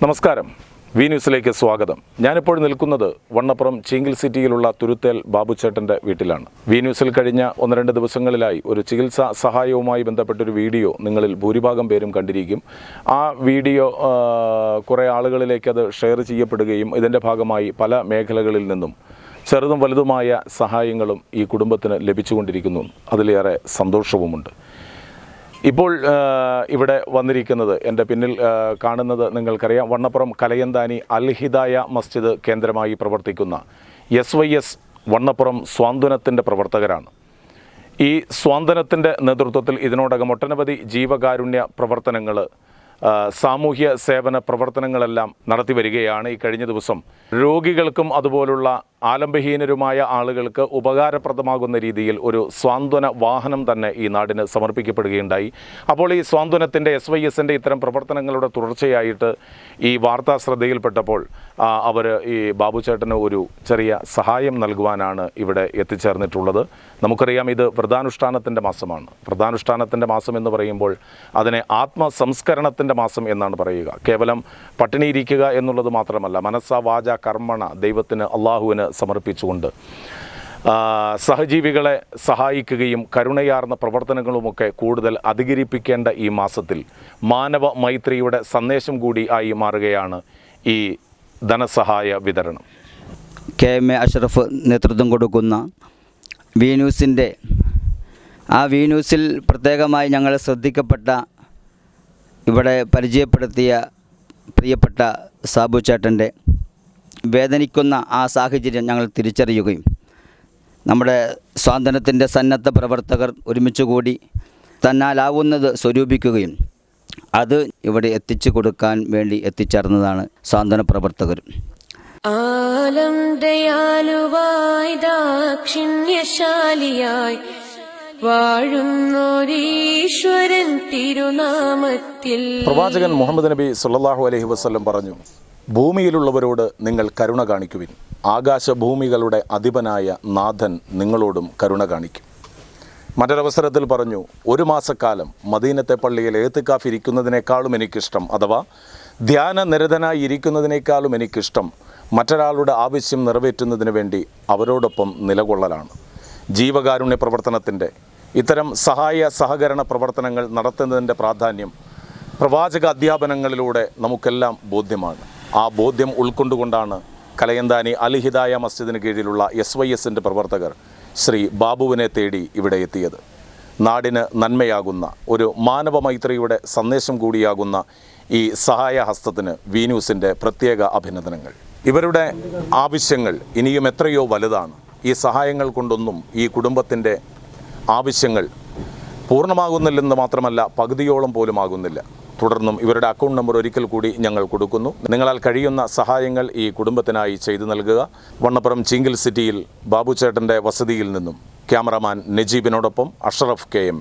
നമസ്കാരം, വി ന്യൂസിലേക്ക് സ്വാഗതം. ഞാനിപ്പോൾ നിൽക്കുന്നത് വണ്ണപ്പുറം ചീങ്കിൽ സിറ്റിയിലുള്ള തുരുത്തേൽ ബാബുച്ചേട്ടൻ്റെ വീട്ടിലാണ്. വി ന്യൂസിൽ കഴിഞ്ഞ 1-2 ദിവസങ്ങളിലായി ഒരു ചികിത്സാ സഹായവുമായി ബന്ധപ്പെട്ടൊരു വീഡിയോ നിങ്ങളിൽ ഭൂരിഭാഗം പേരും കണ്ടിരിക്കും. ആ വീഡിയോ കുറേ ആളുകളിലേക്ക് അത് ഷെയർ ചെയ്യപ്പെടുകയും ഇതിൻ്റെ ഭാഗമായി പല മേഖലകളിൽ നിന്നും ചെറുതും വലുതുമായ സഹായങ്ങളും ഈ കുടുംബത്തിന് ലഭിച്ചുകൊണ്ടിരിക്കുന്നു. അതിലേറെ സന്തോഷവുമുണ്ട്. ഇപ്പോൾ ഇവിടെ വന്നിരിക്കുന്നത്, എൻ്റെ പിന്നിൽ കാണുന്നത് വണ്ണപ്പുറം കലയന്താനി അൽ ഹിദായ മസ്ജിദ് കേന്ദ്രമായി പ്രവർത്തിക്കുന്ന SYS വണ്ണപ്പുറം സ്വാന്തനത്തിൻ്റെ പ്രവർത്തകരാണ്. ഈ സ്വാന്തനത്തിൻ്റെ നേതൃത്വത്തിൽ ഇതിനോടകം ഒട്ടനവധി ജീവകാരുണ്യ പ്രവർത്തനങ്ങൾ, സാമൂഹ്യ സേവന പ്രവർത്തനങ്ങളെല്ലാം നടത്തി വരികയാണ്. ഈ കഴിഞ്ഞ ദിവസം രോഗികൾക്കും അതുപോലുള്ള ആലംബഹീനരുമായ ആളുകൾക്ക് ഉപകാരപ്രദമാകുന്ന രീതിയിൽ ഒരു സ്വാന്തന വാഹനം തന്നെ ഈ നാടിന് സമർപ്പിക്കപ്പെടുകയുണ്ടായി. അപ്പോൾ ഈ സ്വാന്തനത്തിൻ്റെ SYSൻ്റെ ഇത്തരം പ്രവർത്തനങ്ങളുടെ തുടർച്ചയായിട്ട് ഈ വാർത്താ ശ്രദ്ധയിൽപ്പെട്ടപ്പോൾ അവർ ഈ ബാബുച്ചേട്ടന് ഒരു ചെറിയ സഹായം നൽകുവാനാണ് ഇവിടെ എത്തിച്ചേർന്നിട്ടുള്ളത്. നമുക്കറിയാം, ഇത് വ്രതാനുഷ്ഠാനത്തിൻ്റെ മാസമാണ്. വ്രതാനുഷ്ഠാനത്തിൻ്റെ മാസം എന്ന് പറയുമ്പോൾ അതിനെ ആത്മസംസ്കരണത്തിൻ്റെ മാസം എന്നാണ് പറയുക. കേവലം പട്ടിണിയിരിക്കുക എന്നുള്ളത് മാത്രമല്ല, മനസ്സ വാച കർമ്മണ ദൈവത്തിന്, അള്ളാഹുവിന് സമർപ്പിച്ചുകൊണ്ട് സഹജീവികളെ സഹായിക്കുകയും കരുണയാർന്ന പ്രവർത്തനങ്ങളുമൊക്കെ കൂടുതൽ അധികരിപ്പിക്കേണ്ട ഈ മാസത്തിൽ മാനവ മൈത്രിയുടെ സന്ദേശം കൂടി ആയി മാറുകയാണ് ഈ ധനസഹായ വിതരണം. KM അഷ്റഫ് നേതൃത്വം കൊടുക്കുന്ന വി ന്യൂസിൻ്റെ വി ന്യൂസിൽ പ്രത്യേകമായി ഞങ്ങൾ ശ്രദ്ധിക്കപ്പെട്ട, ഇവിടെ പരിചയപ്പെടുത്തിയ പ്രിയപ്പെട്ട സാബുച്ചേട്ടൻ്റെ വേദനിക്കുന്ന ആ സാഹചര്യം ഞങ്ങൾ തിരിച്ചറിയുകയും നമ്മുടെ സ്വാതന്ത്ര്യത്തിൻ്റെ സന്നദ്ധ പ്രവർത്തകർ ഒരുമിച്ച് കൂടി തന്നാലാവുന്നത് സ്വരൂപിക്കുകയും അത് ഇവിടെ എത്തിച്ചു കൊടുക്കാൻ വേണ്ടി എത്തിച്ചേർന്നതാണ് സ്വാതന്ത്ര്യ പ്രവർത്തകർ. ആലം ദയാലുവായി ദാക്ഷിണ്യശാലിയായി വാഴുന്നോരീശ്വരൻ തിരുനാമത്തിൽ. പ്രവാചകൻ മുഹമ്മദ് നബി സല്ലല്ലാഹു അലൈഹി വസല്ലം പറഞ്ഞു, ഭൂമിയിലുള്ളവരോട് നിങ്ങൾ കരുണ കാണിക്കുവിൻ, ആകാശഭൂമികളുടെ അധിപനായ നാഥൻ നിങ്ങളോടും കരുണ കാണിക്കും. മറ്റൊരവസരത്തിൽ പറഞ്ഞു, 1 മാസക്കാലം മദീനത്തെ പള്ളിയിൽ ഏത്തിക്കാഫ് ഇരിക്കുന്നതിനേക്കാളും എനിക്കിഷ്ടം, അഥവാ ധ്യാനനിരതനായി ഇരിക്കുന്നതിനേക്കാളും എനിക്കിഷ്ടം മറ്റൊരാളുടെ ആവശ്യം നിറവേറ്റുന്നതിന് വേണ്ടി അവരോടൊപ്പം നിലകൊള്ളലാണ്. ജീവകാരുണ്യ പ്രവർത്തനത്തിൻ്റെ ഇത്തരം സഹായ സഹകരണ പ്രവർത്തനങ്ങൾ നടത്തുന്നതിൻ്റെ പ്രാധാന്യം പ്രവാചക അധ്യാപനങ്ങളിലൂടെ നമുക്കെല്ലാം ബോധ്യമാണ്. ആ ബോധ്യം ഉൾക്കൊണ്ടുകൊണ്ടാണ് കലയന്താനി അൽ ഹിദായ മസ്ജിദിന് കീഴിലുള്ള SYSൻ്റെ പ്രവർത്തകർ ശ്രീ ബാബുവിനെ തേടി ഇവിടെ എത്തിയത്. നാടിന് നന്മയാകുന്ന ഒരു മാനവ മൈത്രിയുടെ സന്ദേശം കൂടിയാകുന്ന ഈ സഹായ ഹസ്തത്തിന് വി ന്യൂസിൻ്റെ പ്രത്യേക അഭിനന്ദനങ്ങൾ. ഇവരുടെ ആവശ്യങ്ങൾ ഇനിയും എത്രയോ വലുതാണ്. ഈ സഹായങ്ങൾ കൊണ്ടൊന്നും ഈ കുടുംബത്തിൻ്റെ ആവശ്യങ്ങൾ പൂർണ്ണമാകുന്നില്ലെന്ന് മാത്രമല്ല, പകുതിയോളം പോലും ആകുന്നില്ല. തുടർന്നും ഇവരുടെ അക്കൗണ്ട് നമ്പർ ഒരിക്കൽ കൂടി ഞങ്ങൾ കൊടുക്കുന്നു. നിങ്ങളാൽ കഴിയുന്ന സഹായങ്ങൾ ഈ കുടുംബത്തിനായി ചെയ്തു നൽകുക. വണ്ണപ്പുറം ചീങ്കിൽ സിറ്റിയിൽ ബാബുച്ചേട്ടൻ്റെ വസതിയിൽ നിന്നും ക്യാമറാമാൻ നജീബിനോടൊപ്പം അഷ്റഫ് KM.